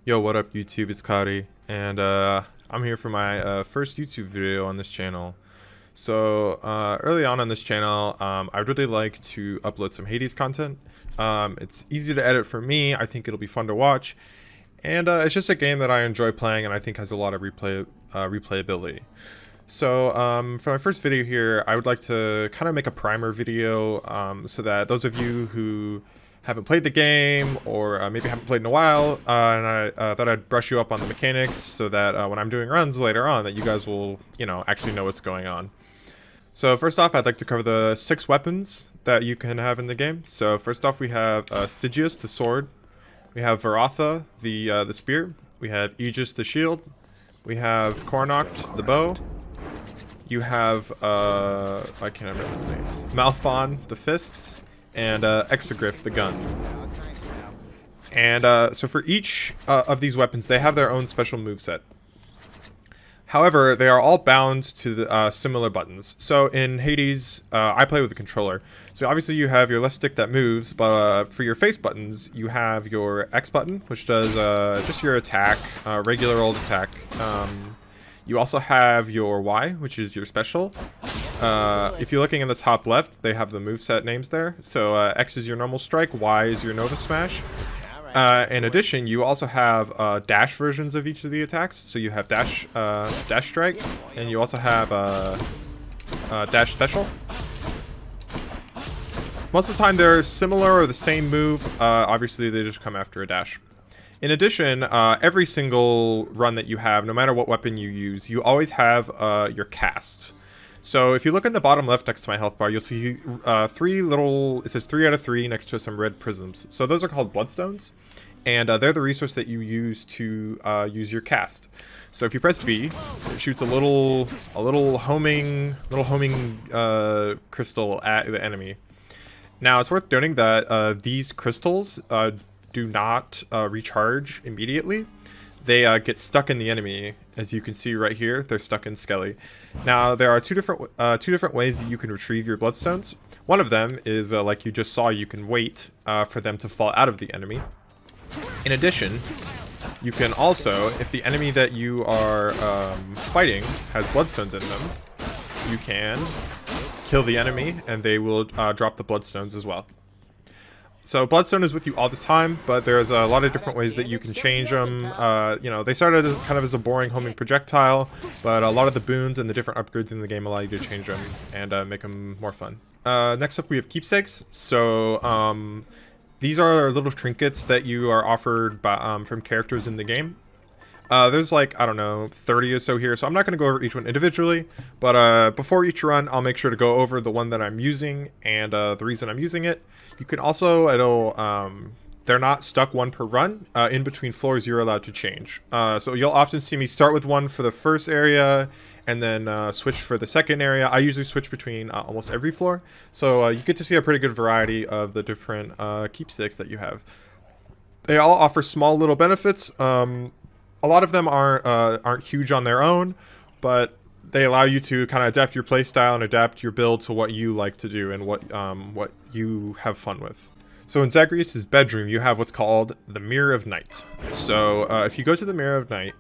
Yo, what up YouTube? It's Kari, and I'm here for my first YouTube video on this channel. So early on this channel, I'd really like to upload some Hades content. It's easy to edit for me. I think it'll be fun to watch, and it's just a game that I enjoy playing and I think has a lot of replayability. So for my first video here, I would like to kind of make a primer video so that those of you who haven't played the game or maybe haven't played in a while, and I thought I'd brush you up on the mechanics so that when I'm doing runs later on that you guys will, actually know what's going on. So first off, I'd like to cover the 6 weapons that you can have in the game. So first off, we have Stygius, the sword. We have Varatha, the spear. We have Aegis, the shield. We have Kornokt, the bow. You have, I can't remember the names. Malphon, the fists. And Exegryph, the gun. And so for each of these weapons, they have their own special moveset. However, they are all bound to the, similar buttons. So in Hades, I play with the controller. So obviously you have your left stick that moves, but for your face buttons, you have your X button, which does just your attack, regular old attack. You also have your Y, which is your special. If you're looking in the top left, they have the moveset names there. So X is your normal strike, Y is your Nova Smash. In addition, you also have dash versions of each of the attacks. So you have dash strike, and you also have dash special. Most of the time they're similar or the same move. Obviously, they just come after a dash. In addition, every single run that you have, no matter what weapon you use, you always have your cast. So if you look in the bottom left next to my health bar, you'll see 3 little, it says 3 out of 3 next to some red prisms. So those are called bloodstones, and they're the resource that you use to use your cast. So if you press B, it shoots a little homing crystal at the enemy. Now it's worth noting that these crystals do not recharge immediately. They get stuck in the enemy, as you can see right here. They're stuck in Skelly. Now there are two different ways that you can retrieve your bloodstones. One of them is like you just saw. You can wait for them to fall out of the enemy. In addition, you can also, if the enemy that you are fighting has bloodstones in them, you can kill the enemy and they will drop the bloodstones as well. So Bloodstone is with you all the time, but there's a lot of different ways that you can change them. They started as kind of as a boring homing projectile, but a lot of the boons and the different upgrades in the game allow you to change them and make them more fun. Next up we have keepsakes. So these are little trinkets that you are offered by, from characters in the game. There's like, I don't know, 30 or so here, so I'm not going to go over each one individually, but before each run, I'll make sure to go over the one that I'm using and the reason I'm using it. You can also, they're not stuck one per run. In between floors, you're allowed to change. So you'll often see me start with one for the first area and then switch for the second area. I usually switch between almost every floor. So you get to see a pretty good variety of the different keepsakes that you have. They all offer small little benefits. A lot of them aren't huge on their own, but they allow you to kind of adapt your playstyle and adapt your build to what you like to do and what you have fun with. So in Zagreus' bedroom, you have what's called the Mirror of Night. So if you go to the Mirror of Night,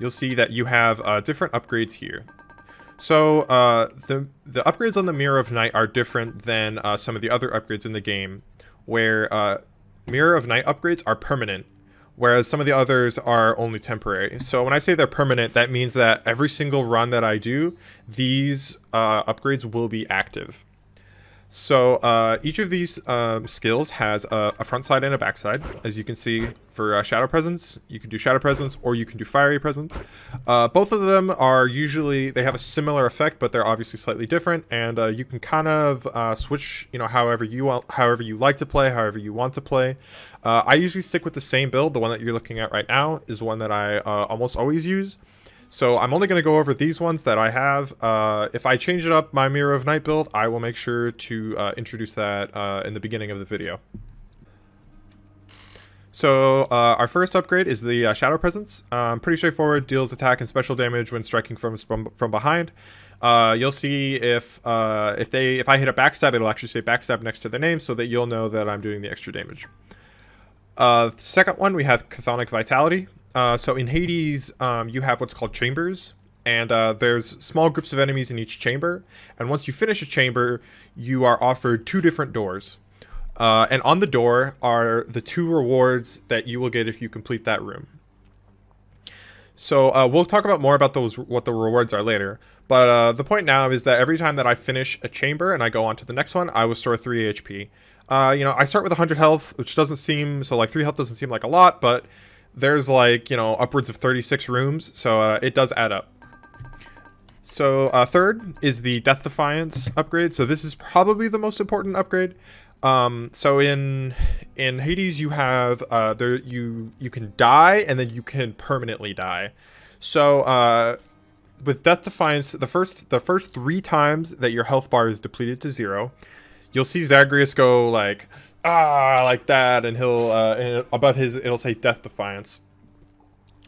you'll see that you have different upgrades here. So the upgrades on the Mirror of Night are different than some of the other upgrades in the game, where Mirror of Night upgrades are permanent, whereas some of the others are only temporary. So when I say they're permanent, that means that every single run that I do, these upgrades will be active. So each of these skills has a front side and a back side. As you can see, for Shadow Presence, you can do Shadow Presence or you can do Fiery Presence. Both of them are usually, they have a similar effect, but they're obviously slightly different. And you can kind of switch, however you like to play, however you want to play. I usually stick with the same build. The one that you're looking at right now is one that I almost always use. So I'm only going to go over these ones that I have. If I change it up my Mirror of Night build, I will make sure to introduce that in the beginning of the video. So our first upgrade is the Shadow Presence. Pretty straightforward, deals attack and special damage when striking from behind. You'll see if I hit a backstab, it'll actually say backstab next to the name so that you'll know that I'm doing the extra damage. Second one, we have Chthonic Vitality. So in Hades, you have what's called chambers, and there's small groups of enemies in each chamber. And once you finish a chamber, you are offered 2 different doors. And on the door are the 2 rewards that you will get if you complete that room. So we'll talk about more about what the rewards are later. But the point now is that every time that I finish a chamber and I go on to the next one, I will store 3 HP. I start with 100 health, which doesn't seem, so like 3 health doesn't seem like a lot, but there's like, upwards of 36 rooms, so it does add up. So third is the Death Defiance upgrade. So this is probably the most important upgrade. So in Hades, you have you can die and then you can permanently die. So with Death Defiance, the first 3 times that your health bar is depleted to 0, you'll see Zagreus go like like that, and he'll above it'll say Death Defiance.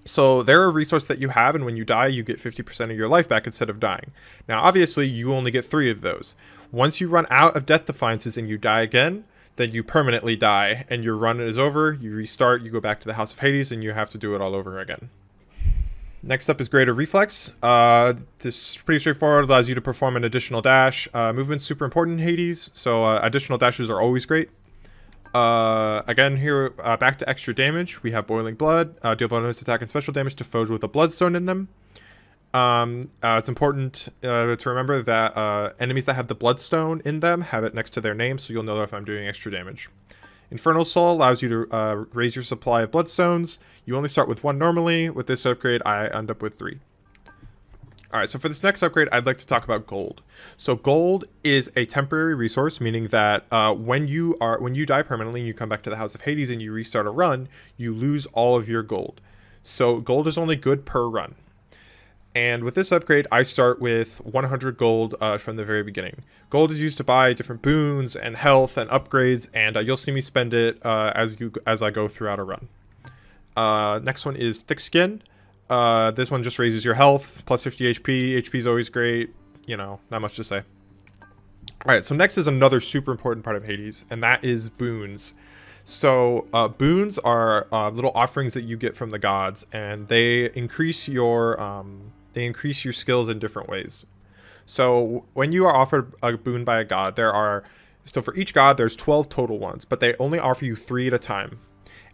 So they're a resource that you have, and when you die, you get 50% of your life back instead of dying. Now, obviously, you only get 3 of those. Once you run out of Death Defiances and you die again, then you permanently die, and your run is over, you restart, you go back to the House of Hades, and you have to do it all over again. Next up is Greater Reflex. This is pretty straightforward, allows you to perform an additional dash. Movement's super important in Hades, so additional dashes are always great. Again, here, back to extra damage, we have Boiling Blood, deal bonus attack and special damage to foes with a bloodstone in them. It's important to remember that enemies that have the bloodstone in them have it next to their name, so you'll know if I'm doing extra damage. Infernal Soul allows you to raise your supply of bloodstones. You only start with 1 normally. With this upgrade, I end up with 3. Alright, so for this next upgrade, I'd like to talk about gold. So gold is a temporary resource, meaning that when you die permanently and you come back to the House of Hades and you restart a run, you lose all of your gold. So gold is only good per run. And with this upgrade, I start with 100 gold from the very beginning. Gold is used to buy different boons and health and upgrades, and you'll see me spend it as I go throughout a run. Next one is Thick Skin. This one just raises your health, plus 50 HP. HP is always great. Not much to say. Alright, so next is another super important part of Hades, and that is boons. So boons are little offerings that you get from the gods, and they increase your skills in different ways. So when you are offered a boon by a god, so for each god there's 12 total ones, but they only offer you 3 at a time.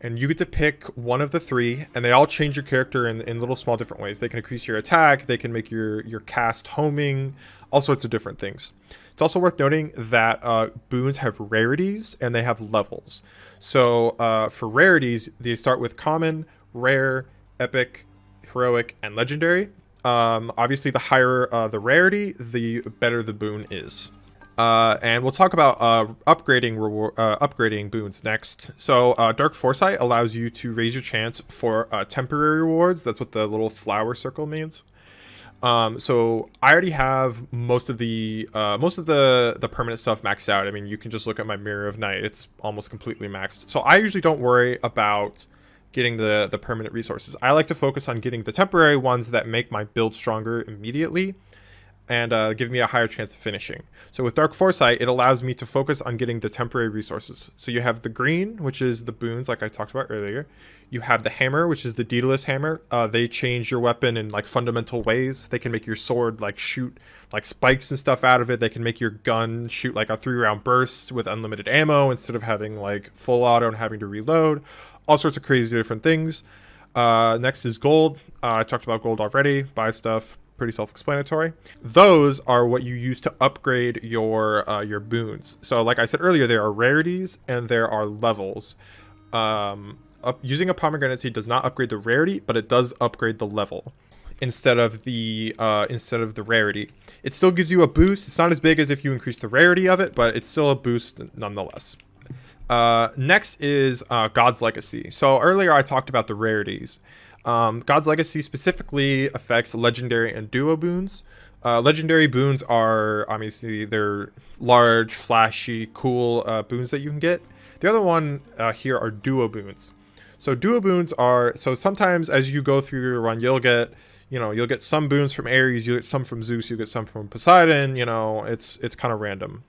And you get to pick one of the 3, and they all change your character in little small different ways. They can increase your attack, they can make your cast homing, all sorts of different things. It's also worth noting that boons have rarities and they have levels. So for rarities, they start with common, rare, epic, heroic, and legendary. Obviously, the higher the rarity, the better the boon is. And we'll talk about upgrading boons next. So Dark Foresight allows you to raise your chance for temporary rewards. That's what the little flower circle means. So I already have most of the permanent stuff maxed out. I mean, you can just look at my Mirror of Night; it's almost completely maxed. So I usually don't worry about getting the permanent resources. I like to focus on getting the temporary ones that make my build stronger immediately and give me a higher chance of finishing. So with Dark Foresight, it allows me to focus on getting the temporary resources. So you have the green, which is the boons, like I talked about earlier. You have the hammer, which is the Daedalus hammer. They change your weapon in like fundamental ways. They can make your sword like shoot like spikes and stuff out of it. They can make your gun shoot like a 3-round burst with unlimited ammo instead of having like full auto and having to reload. All sorts of crazy different things. Next is gold. I talked about gold already. Buy stuff. Pretty self-explanatory. Those are what you use to upgrade your boons. So like I said earlier, there are rarities and there are levels. Using a pomegranate seed does not upgrade the rarity, but it does upgrade the level instead of the rarity. It still gives you a boost. It's not as big as if you increase the rarity of it, but it's still a boost nonetheless. Next is God's Legacy. So earlier I talked about the rarities. God's Legacy specifically affects legendary and duo boons. Legendary boons are obviously they're large, flashy, cool boons that you can get. The other one here are duo boons. So duo boons are sometimes as you go through your run, you'll get some boons from Ares, you'll get some from Zeus, you'll get some from Poseidon. It's kind of random.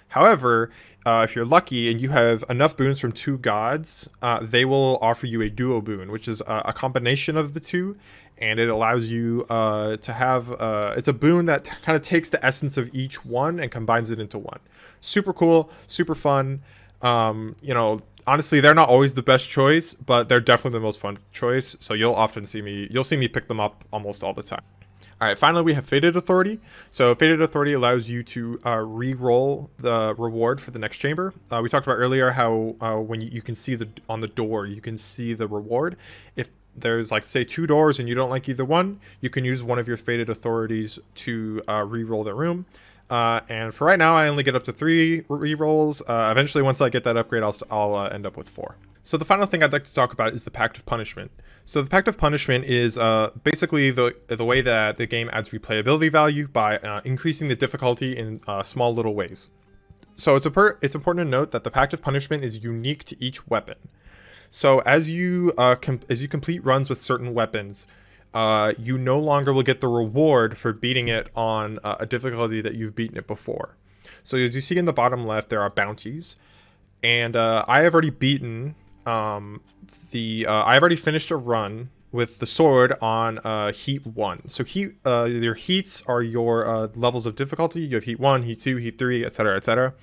However, if you're lucky and you have enough boons from 2 gods, they will offer you a duo boon, which is a combination of the two, and it allows you to have it's a boon that kind of takes the essence of each one and combines it into one. Super cool, super fun. You know, honestly, they're not always the best choice, but they're definitely the most fun choice. So you'll see me pick them up almost all the time. All right, finally we have Fated Authority. So Fated Authority allows you to re-roll the reward for the next chamber. We talked about earlier how when you can see on the door, you can see the reward. If there's like say 2 doors and you don't like either one, you can use one of your Fated Authorities to re-roll the room. And for right now, I only get up to 3 re-rolls. Eventually, once I get that upgrade, I'll end up with 4. So the final thing I'd like to talk about is the Pact of Punishment. So the Pact of Punishment is basically the way that the game adds replayability value by increasing the difficulty in small little ways. So it's important to note that the Pact of Punishment is unique to each weapon. So as you complete runs with certain weapons, you no longer will get the reward for beating it on a difficulty that you've beaten it before. So as you see in the bottom left, there are bounties, and I have already beaten I've already finished a run with the sword on heat 1. So your heats are your levels of difficulty. You have heat 1, heat 2, heat 3, etc., etc.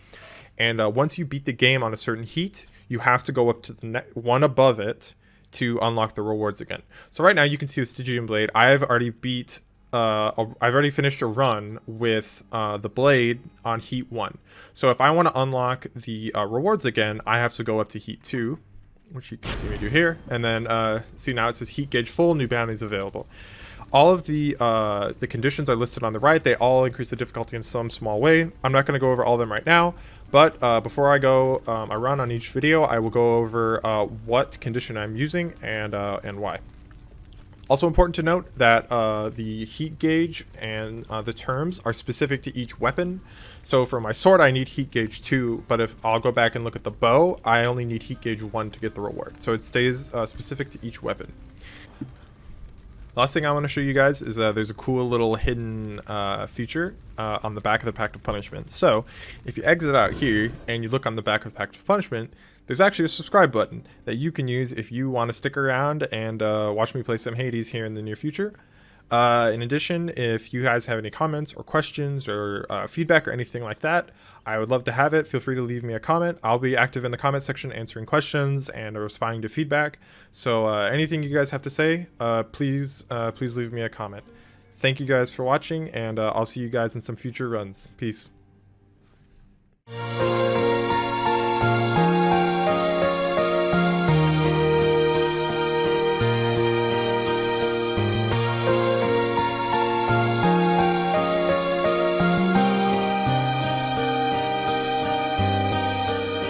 And once you beat the game on a certain heat, you have to go up to the one above it to unlock the rewards again. So right now you can see the Stygian Blade. I've already finished a run with the blade on heat 1. So if I want to unlock the rewards again, I have to go up to heat 2, which you can see me do here, and then see now it says heat gauge full, new bounties available. All of the conditions are listed on the right. They all increase the difficulty in some small way. I'm not going to go over all of them right now, but before I go I run on each video, I will go over what condition I'm using and why. Also important to note that the heat gauge and the terms are specific to each weapon. So for my sword, I need heat gauge 2, but if I'll go back and look at the bow, I only need heat gauge 1 to get the reward. So it stays specific to each weapon. Last thing I want to show you guys is there's a cool little hidden feature on the back of the Pact of Punishment. So if you exit out here and you look on the back of the Pact of Punishment, there's actually a subscribe button that you can use if you want to stick around and watch me play some Hades here in the near future. In addition, if you guys have any comments or questions or feedback or anything like that, I would love to have it. Feel free to leave me a comment. I'll be active in the comment section answering questions and responding to feedback. So anything you guys have to say, please leave me a comment. Thank you guys for watching, and I'll see you guys in some future runs. Peace.